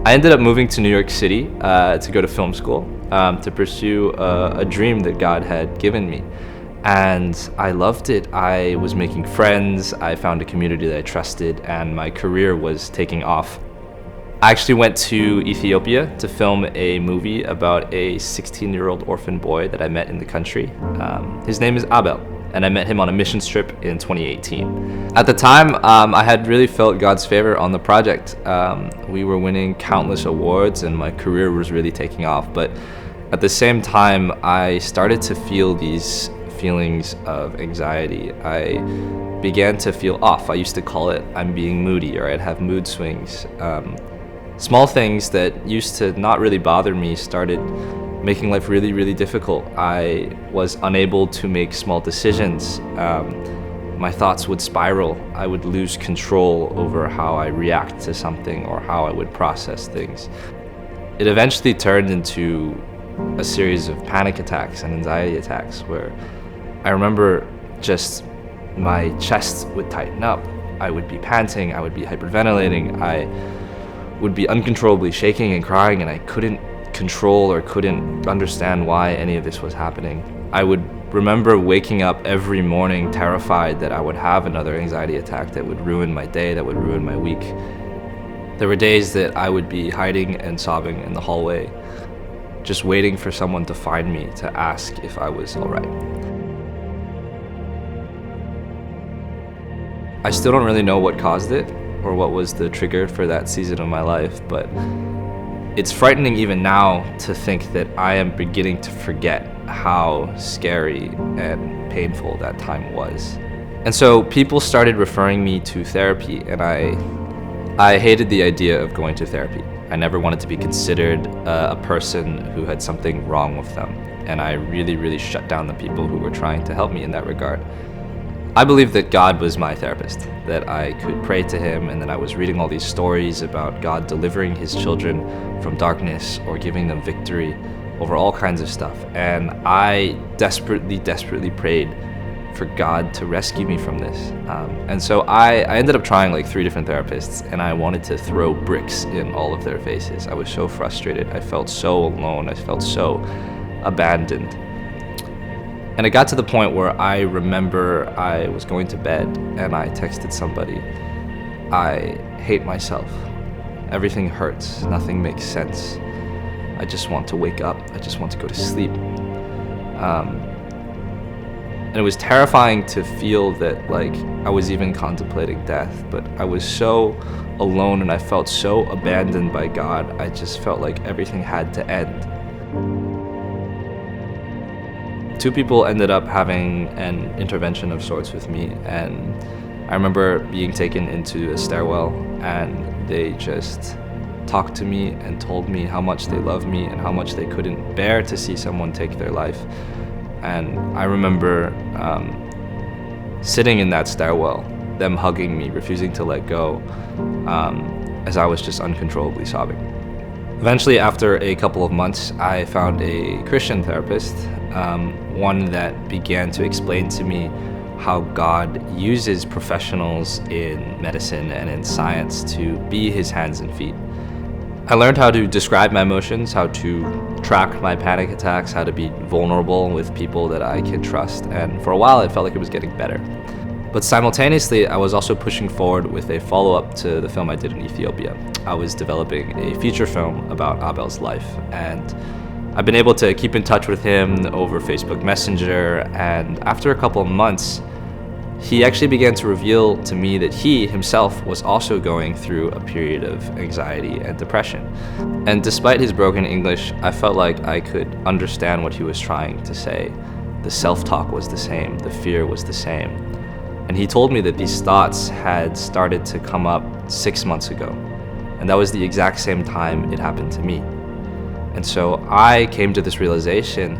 I ended up moving to New York City to go to film school, to pursue a dream that God had given me. And I loved it. I was making friends, I found a community that I trusted, and my career was taking off. I actually went to Ethiopia to film a movie about a 16-year-old orphan boy that I met in the country. His name is Abel, and I met him on a mission trip in 2018. At the time, I had really felt God's favor on the project. We were winning countless awards, and my career was really taking off. But at the same time, I started to feel these feelings of anxiety. I began to feel off. I used to call it I'm being moody, or I'd have mood swings. Small things that used to not really bother me started making life really, really difficult. I was unable to make small decisions. My thoughts would spiral. I would lose control over how I react to something or how I would process things. It eventually turned into a series of panic attacks and anxiety attacks where I remember just my chest would tighten up. I would be panting, I would be hyperventilating, I would be uncontrollably shaking and crying, and I couldn't control or couldn't understand why any of this was happening. I would remember waking up every morning terrified that I would have another anxiety attack that would ruin my day, that would ruin my week. There were days that I would be hiding and sobbing in the hallway, just waiting for someone to find me to ask if I was all right. I still don't really know what caused it or what was the trigger for that season of my life, but it's frightening even now to think that I am beginning to forget how scary and painful that time was. And so people started referring me to therapy, and I hated the idea of going to therapy. I never wanted to be considered a person who had something wrong with them, and I really, really shut down the people who were trying to help me in that regard. I believed that God was my therapist, that I could pray to him, and that I was reading all these stories about God delivering his children from darkness or giving them victory over all kinds of stuff. And I desperately, desperately prayed for God to rescue me from this. And so I ended up trying like 3 different therapists, and I wanted to throw bricks in all of their faces. I was so frustrated. I felt so alone. I felt so abandoned. And it got to the point where I remember I was going to bed and I texted somebody, I hate myself. Everything hurts. Nothing makes sense. I just want to wake up. I just want to go to sleep. And it was terrifying to feel that like I was even contemplating death, but I was so alone and I felt so abandoned by God. I just felt like everything had to end. 2 people ended up having an intervention of sorts with me, and I remember being taken into a stairwell, and they just talked to me and told me how much they loved me and how much they couldn't bear to see someone take their life. And I remember sitting in that stairwell, them hugging me, refusing to let go, as I was just uncontrollably sobbing. Eventually, after a couple of months, I found a Christian therapist, one that began to explain to me how God uses professionals in medicine and in science to be his hands and feet. I learned how to describe my emotions, how to track my panic attacks, how to be vulnerable with people that I can trust, and for a while it felt like it was getting better. But simultaneously, I was also pushing forward with a follow-up to the film I did in Ethiopia. I was developing a feature film about Abel's life, and I've been able to keep in touch with him over Facebook Messenger, and after a couple of months, he actually began to reveal to me that he himself was also going through a period of anxiety and depression. And despite his broken English, I felt like I could understand what he was trying to say. The self-talk was the same, the fear was the same. And he told me that these thoughts had started to come up 6 months ago. And that was the exact same time it happened to me. And so I came to this realization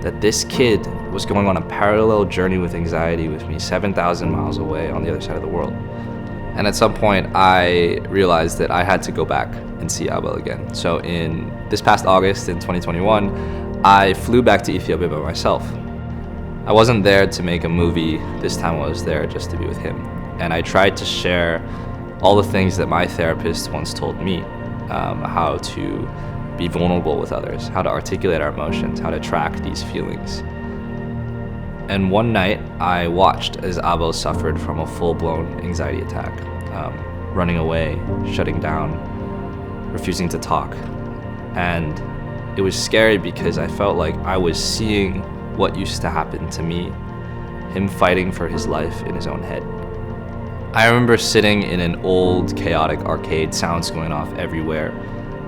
that this kid was going on a parallel journey with anxiety with me 7,000 miles away on the other side of the world. And at some point, I realized that I had to go back and see Abel again. So in this past August in 2021, I flew back to Ethiopia by myself. I wasn't there to make a movie. This time I was there just to be with him. And I tried to share all the things that my therapist once told me. how to be vulnerable with others, how to articulate our emotions, how to track these feelings. And one night, I watched as Abel suffered from a full-blown anxiety attack, running away, shutting down, refusing to talk. And it was scary because I felt like I was seeing what used to happen to me, him fighting for his life in his own head. I remember sitting in an old, chaotic arcade, sounds going off everywhere,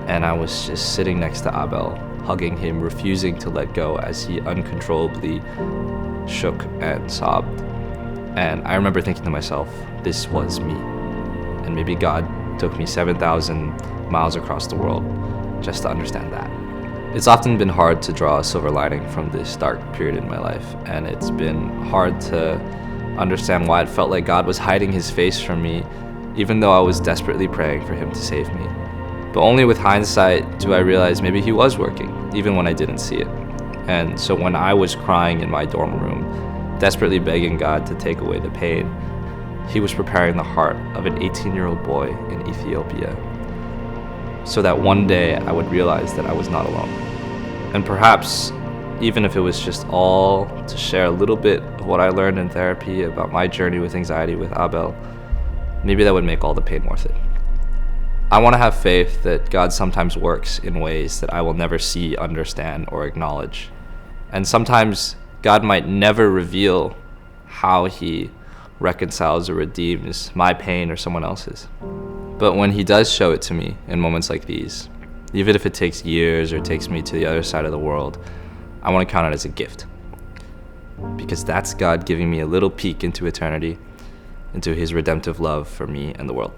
and I was just sitting next to Abel, hugging him, refusing to let go as he uncontrollably shook and sobbed. And I remember thinking to myself, this was me. And maybe God took me 7,000 miles across the world just to understand that. It's often been hard to draw a silver lining from this dark period in my life, and it's been hard to understand why it felt like God was hiding his face from me, even though I was desperately praying for him to save me. But only with hindsight do I realize maybe he was working, even when I didn't see it. And so when I was crying in my dorm room, desperately begging God to take away the pain, he was preparing the heart of an 18-year-old boy in Ethiopia, so that one day I would realize that I was not alone. And perhaps, even if it was just all to share a little bit of what I learned in therapy about my journey with anxiety with Abel, maybe that would make all the pain worth it. I want to have faith that God sometimes works in ways that I will never see, understand, or acknowledge. And sometimes God might never reveal how he reconciles or redeems my pain or someone else's. But when he does show it to me in moments like these, even if it takes years or takes me to the other side of the world, I want to count it as a gift. Because that's God giving me a little peek into eternity, into his redemptive love for me and the world.